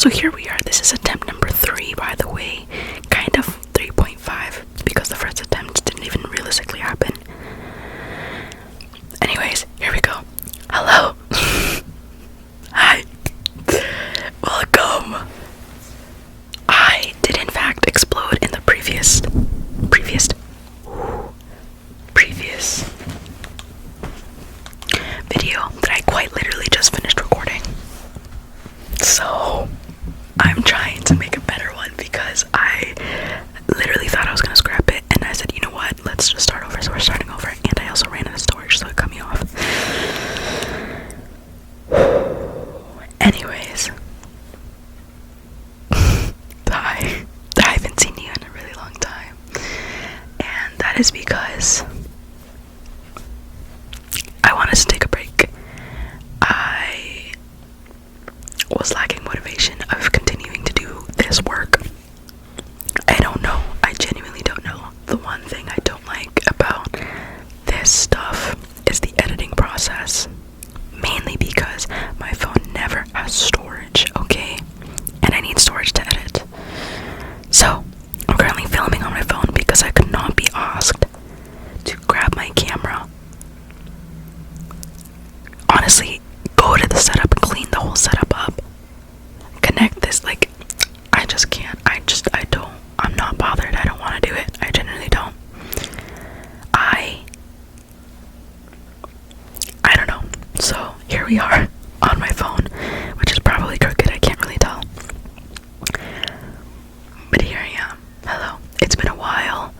So here we are. This is attempt number 3, by the way. Kind of 3.5, because the first attempt didn't even realistically happen. Anyways, here we go. Hello. Hi. Welcome. I did in fact explode in the previous video that I quite literally just finished recording. So I'm trying to make a better one because I literally thought I was gonna scrap it, and I said, you know what, let's just start over. So we're starting over, and I also ran out of storage, so it cut me off. Anyways, I haven't seen you in a really long time, and that is because I wanted to take a break. I was lacking motivation of continuing to do this work. I don't know. I genuinely don't know. The one thing I don't like about this stuff is the editing process. Mainly because my phone never has storage, okay? And I need storage to edit. So, I'm currently filming on my phone because I could not be asked to grab my camera. Honestly, go to the setup and clean the whole setup up. Connect this, like, I just can't. I'm not bothered. I don't want to do it. I genuinely don't. I don't know. So, here we are on my phone, which is probably crooked. I can't really tell. But here I am. Hello. It's been a while.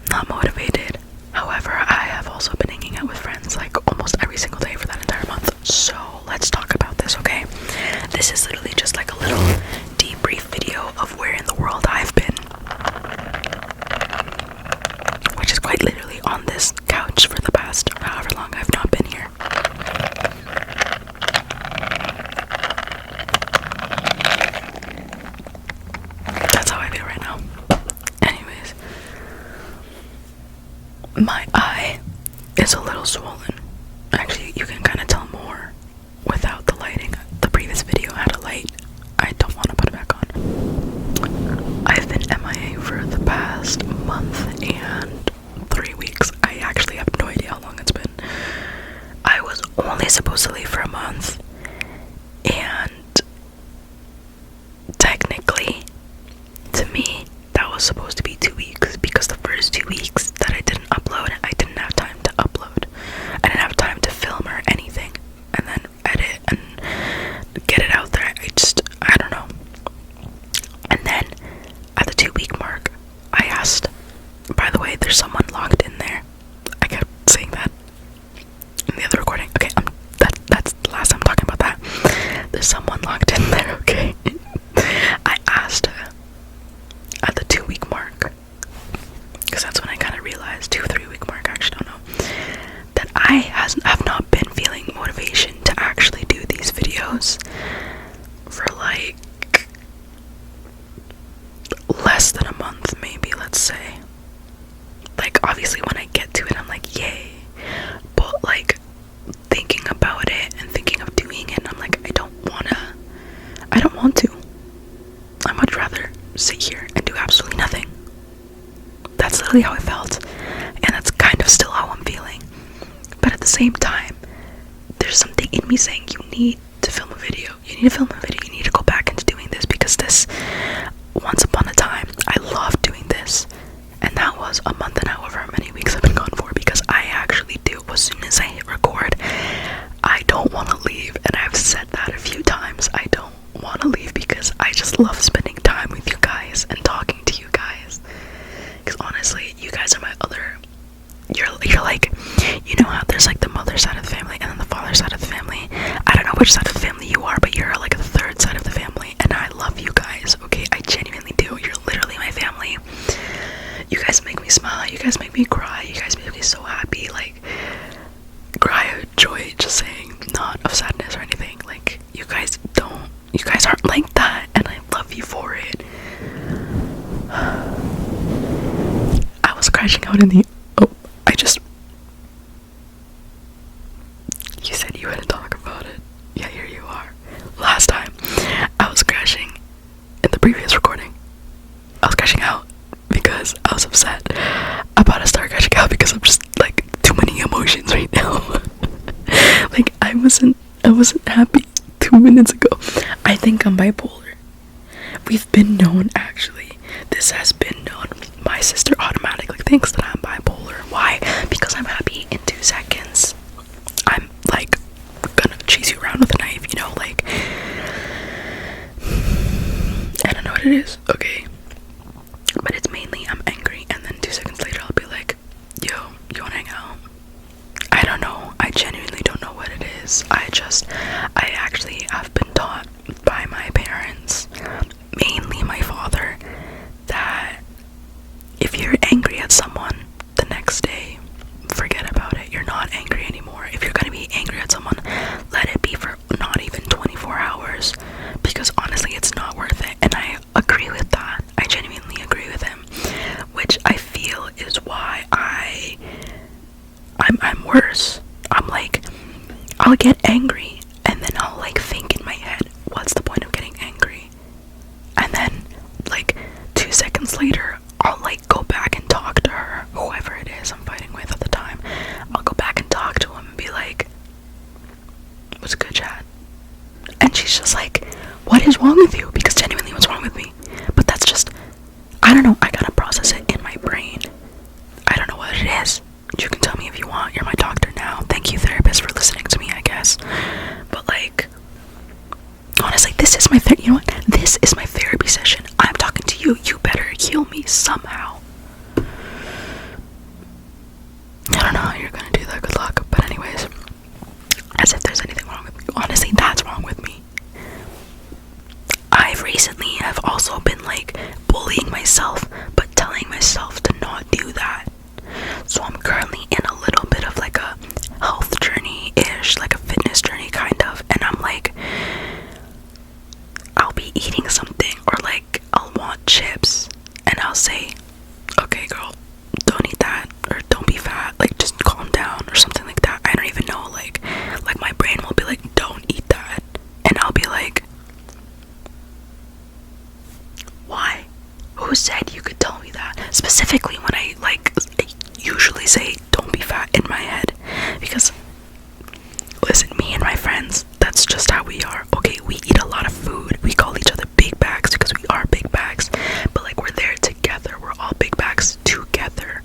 Not motivated. However, I have also been hanging out with friends like almost every single day for that entire month. So let's talk about this, okay? This is literally just like a little debrief video of where in the world I've been. Which is quite literally on this couch for the past however long I've not been here. That's how I feel right now. Anyways. My eye is a little swollen. Actually, you can kind of tell more without the lighting. The previous video had a light. I don't want to put it back on. I've been MIA for the past month and 3 weeks. I actually have no idea how long it's been. I was only supposed to leave for a month, and technically, to me, that was supposed to be 2 weeks, because the first 2 weeks that I didn't upload, I didn't have time to upload. I didn't have time to film or anything, and then edit and get it out there. I don't know. And then, at the 2-week mark, I asked, by the way, there's someone logged in there. I kept saying that in the other recording. Okay, that's the last time I'm talking about that. There's someone logged in there, okay? I asked her at the 2-week mark, because that's when I kind of realized, 2-3 week mark, I actually don't know, that I have not been feeling motivation to actually do these videos for like less than a month, maybe, let's say. Like, obviously when I get to it, I'm like, yay, but like thinking about it and thinking of doing it, I'm like, I don't want to. I'd much rather sit here and do absolutely nothing. That's literally how I felt, and that's kind of still how I'm feeling. But at the same time, there's something in me saying, you need to film a video. You need to film a video. You need to go back into doing this, because this, once upon a time, I loved doing this. And that was a month and however many weeks I've been gone for, because I actually do. As soon as I hit record, I don't want to leave. And I've said that a few times. I don't want to leave because I just love spending time with you guys and talking to you guys. Because honestly, you guys are my other, you're like, you know how there's like the mother side of the family and then the father side of the family. I don't know which side of the family you are, but you're like the third side of the family, and I love you guys, okay? I genuinely do. You're literally my family. You guys make me smile, you guys make me cry, you guys make me so happy, like, cry of joy, just saying, not of sadness or anything. Like, you guys aren't like that, and I love you for it. I was crashing out in the, you said you wouldn't talk about it. Yeah, here you are. Last time, I was crashing out because I was upset. I'm about to start crashing out because I'm just like too many emotions right now. Like I wasn't happy 2 minutes ago. I think I'm bipolar. We've been known, actually. This has been known. My sister automatically thinks that I'm bipolar. Why? Because I'm happy in 2 seconds. I'm like gonna chase you around with a knife, you know, like I don't know what it is, okay? But it's mainly I'm angry and then 2 seconds later I'll be like, yo, you wanna hang out? I don't know. I genuinely don't know what it is. I actually have been taught by my parents, mainly my father, that if you're angry at someone the next day, forget about it. You're not angry anymore. If you're gonna be angry at someone, let it be for not even 24 hours, because honestly it's not worth it. And I agree with that. I genuinely agree with him, which I feel is why I'm worse. I'm like, I'll get angry and then I'll like think in my head, what's the point of getting angry? And then like 2 seconds later I'll like go back and talk to her, whoever it is I'm fighting with at the time. I'll go back and talk to him and be like, what's good, chat? And she's just like, what is wrong with you? Because genuinely, what's wrong with me? But that's just, I don't know, I gotta process it in my brain. I don't know what it is. You can tell me if you want. You're my doctor now. Thank you, therapist, for listening to me, I guess. But like, honestly, this is my you know what? This is my therapy session. I'm talking to you. You better heal me somehow. I don't know how you're gonna do that. Good luck. But anyways, as if there's anything wrong with me. Honestly, that's wrong with me. I've also been like bullying myself, but telling myself to not do that. So I'm currently in a little bit of like a health journey-ish, like a fitness journey kind of, and I'm like, I'll be eating something, or like I'll want chips, and I'll say, okay girl, don't eat that, or don't be fat, like just calm down, or something like that. I don't even know, like my brain will be like, don't eat that, and I'll be like, why? Who said you could tell me that? Specifically when I usually say don't be fat in my head, because listen, me and my friends, that's just how we are. Okay, we eat a lot of food. We call each other big bags because we are big bags, but like we're there together. We're all big bags together.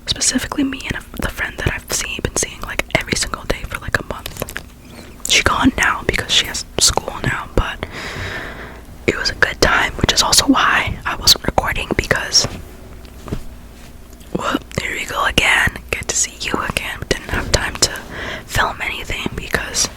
Specifically me and the friend that I've been seeing like every single day for like a month. She's gone now because she has school now, but it was a good time, which is also why I wasn't recording, because, well, here we go again. Good to see you again. Didn't have time to film anything because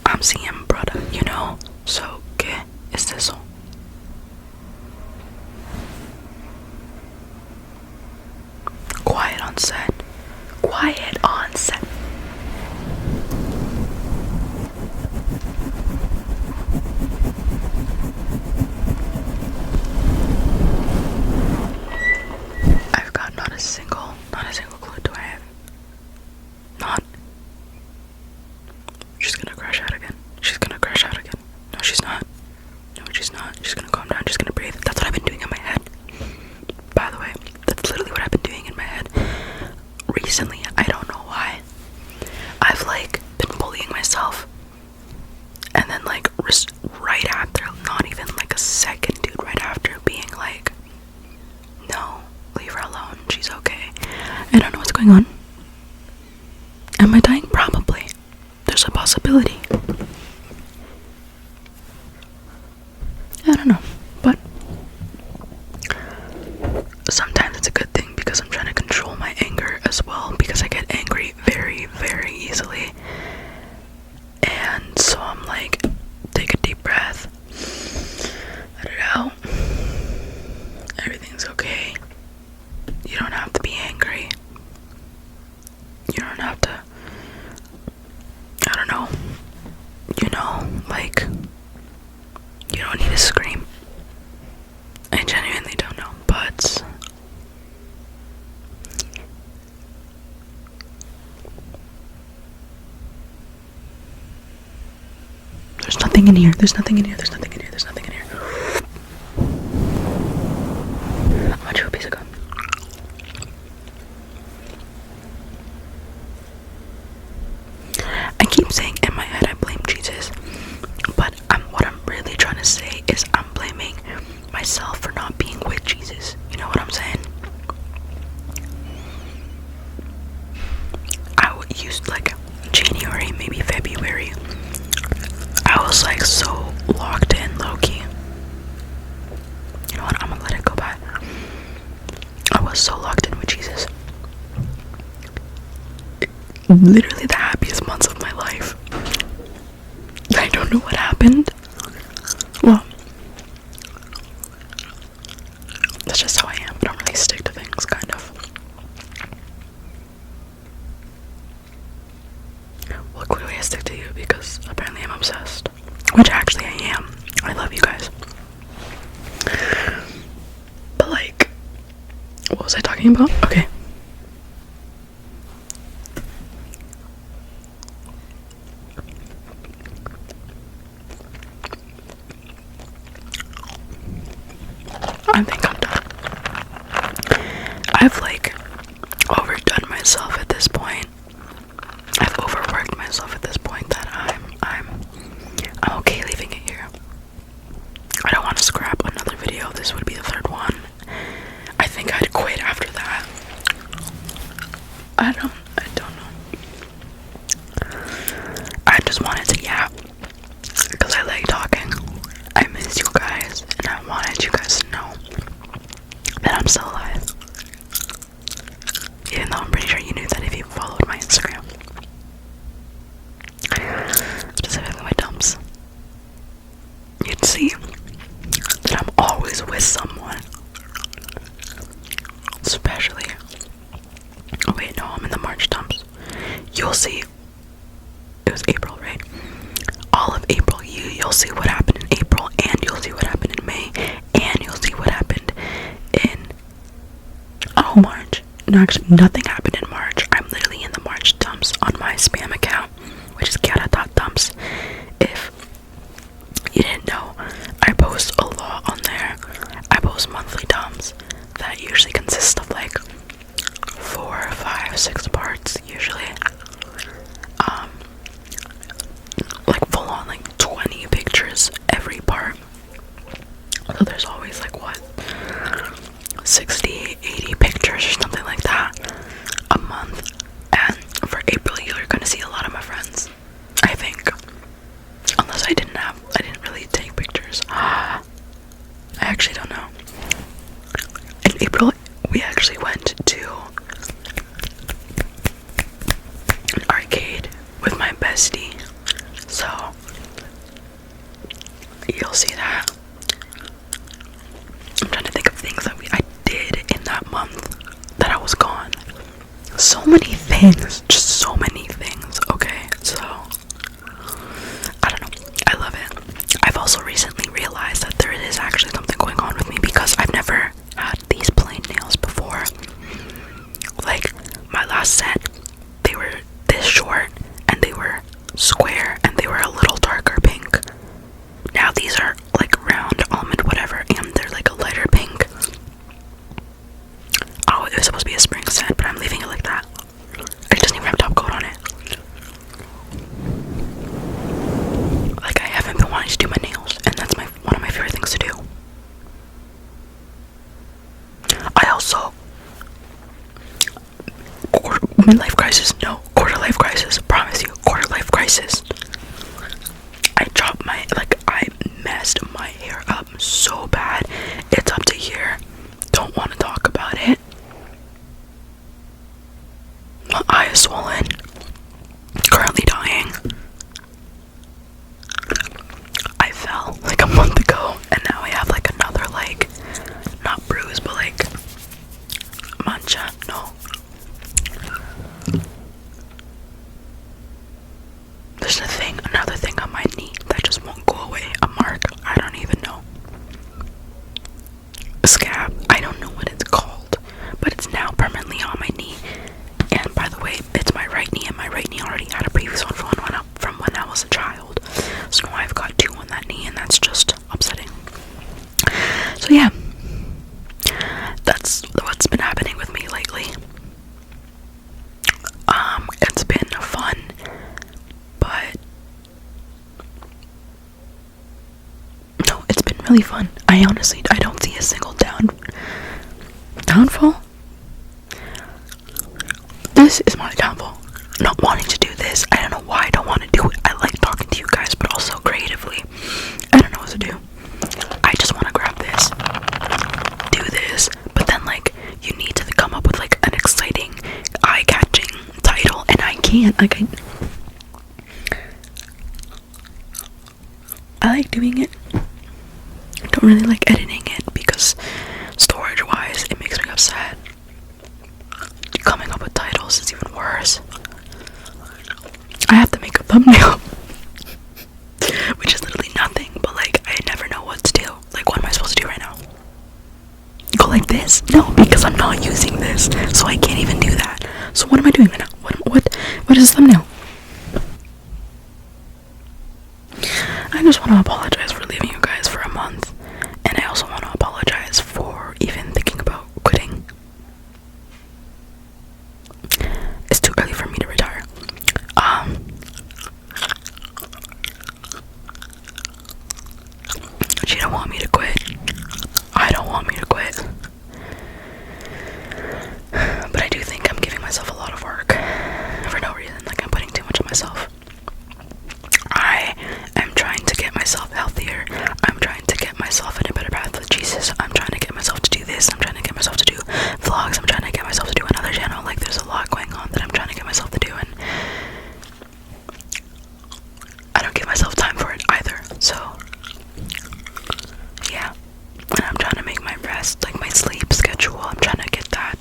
I'm seeing brother, you know. So, ¿qué es eso? Quiet on set. Quiet on set. I've got not a single clue. Do I have? Not. She's gonna crash out again. She's gonna crash out again. No, she's not. No, she's not. She's gonna calm down. She's gonna breathe. That's what I've been doing in my head. By the way, that's literally what I've been doing in my head recently. I don't know why. I've like been bullying myself, and then like right after, not even like a second, dude, right after being like, no, leave her alone, she's okay. I don't know what's going on. Am I dying? Probably. There's a possibility. I don't know, but sometimes it's a good thing because I'm trying to control my anger as well, because I get angry very, very easily. And so I'm like, take a deep breath, let it out. Everything's okay. You don't have to be angry. You don't have to, I don't know, you know, like, you don't need to scream. I genuinely don't know, but there's nothing in here. There's nothing in here. There's nothing in here. There's nothing in here. myself for not being with Jesus. You know what I'm saying? I used like January, maybe February. I was like so locked in, low-key. You know what? I'm gonna let it go by. I was so locked in with Jesus. Literally the happiest months of my life. I don't know what happened. Well, that's just how I am. I don't really stick to things, kind of. Well, clearly I stick to you because apparently I'm obsessed. Which actually I am. I love you guys. But like, what was I talking about? Okay. I think I'm done. I've like overdone myself at this point. I've overworked myself at this point that I'm okay leaving it here. I don't want to scrap another video. This would be the third one. I think I'd quit after that. I don't know. I just wanted to yap because I like talking. I miss you guys and I wanted you guys to know that I'm still alive. Even though I'm pretty sure you knew that if you followed my Instagram. Specifically my dumps. You'd see that I'm always with someone. Especially. Oh wait, no, I'm in the March dumps. You'll see. It was April, right? All of April, you'll see what happened in April, and you'll see what happened in May, and you'll see what happened in March. No, actually, nothing happened in March. I'm literally in the March dumps on my spam account, which is kiara.dumps. If you didn't know, I post a lot on there. I post monthly dumps that usually consist of like 4, 5, 6 parts usually. Like full on like 20 pictures every part. So there's always like what, 60, 80 pictures or something like that a month. And for April you're gonna see a lot of my friends, I think. Unless I didn't really take pictures. I actually don't know. In April we actually went to an arcade with my bestie. So you'll see that. I'm trying to think of things that I did in that month that I was gone. So many things, just so many things. Okay, so I don't know. I love it. I've also recently realized that there is actually something going on with me because I've never had these plain nails before. Like my last set, they were this short and they were square and they were a little darker pink. Now these are like round, almond, whatever, and they're like a lighter pink. Oh, it was supposed to be a spring scent, but I'm leaving it like that. It doesn't even have top coat on it. Like I haven't been wanting to do my nails, and that's one of my favorite things to do. I also midlife crisis. No, quarter life crisis. Promise you, quarter life crisis. I messed my hair up so bad. It's up to here. Don't want to talk about it. My eye is swollen. Currently dying. I fell like a month ago, and now I have like another like, not bruise, but like mancha. No. There's another thing on my knee that just won't go away. A mark. I don't even know. A scab. I don't know what it's called, but it's now permanently on my knee. And by the way, it's my right knee, and my right knee already had a previous one from when I was a child. So now I've got 2 on that knee, and that's just upsetting. So yeah, that's what's been happening with me lately. It's been fun, but no, it's been really fun. I don't see me a single downfall. This is my downfall. Not wanting to do this. I don't know why I don't want to do it. I like talking to you guys, but also creatively, I don't know what to do. I just want to grab this, do this, but then like you need to come up with like an exciting, eye-catching title, and I can't. Like I like doing it. I don't really like editing it because storage-wise, it makes me upset. Coming up with titles is even worse. I have to make a thumbnail, which is literally nothing, but like I never know what to do. Like, what am I supposed to do right now? Go like this? No, because I'm not using this, so I can't even do that. So what am I doing right now? What is this thumbnail? I just want to apologize for leaving you guys for a month, and I also want to apologize for even thinking about quitting. It's too early for me to retire. She don't want me to quit. I don't want me to quit. But I do think I'm giving myself a lot of work for no reason. Like, I'm putting too much on myself. I am trying to get myself healthier. I'm trying to get myself in a better path with Jesus. I'm trying to get myself to do this. I'm trying to get myself to do vlogs. I'm trying to get myself to do another channel. Like, there's a lot going on that I'm trying to get myself to do, and I don't give myself time for it either. So yeah, and I'm trying to make my rest, like my sleep schedule, I'm trying to get that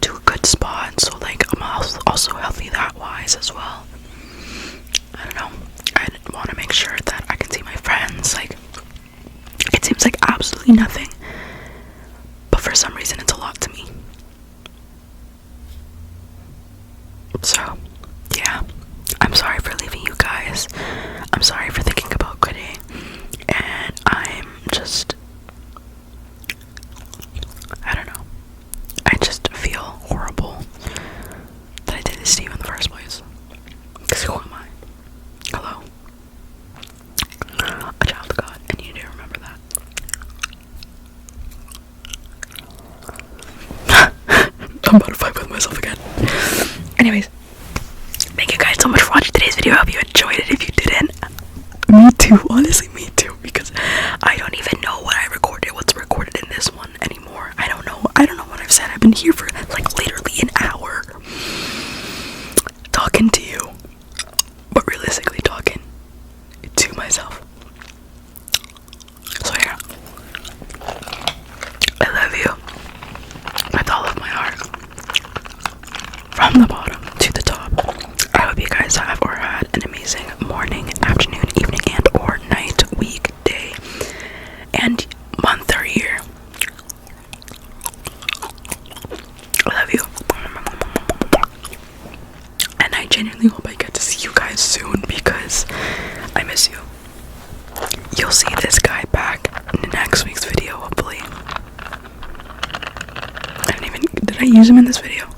to a good spot, so like I'm also healthy that wise as well. I don't know, I want to make sure that I can see my friends. Like, it seems like absolutely nothing, but for some reason it's a lot to me. So yeah, I'm sorry for leaving you guys. I'm sorry for thinking about quitting, and I'm just, I don't know, I just feel horrible that I did this to you in the first place. Because who am I? Hello? A child of God, and you need to remember that. I'm about to fight with myself again. Anyways, thank you guys so much for watching today's video. I hope you enjoyed it. If you didn't, me too. Honestly, me too. Because I don't even know what I recorded, what's recorded in this one anymore. I don't know what I've said. I've been here for like literally an hour talking to you, but realistically talking to myself. So yeah, I love you with all of my heart, from the bottom to the top. I hope you guys have or had an amazing morning, afternoon, evening, and or night, week, day, and month or year. I love you. And I genuinely hope I get to see you guys soon, because I miss you. You'll see this guy back in next week's video, hopefully. Did I use him in this video?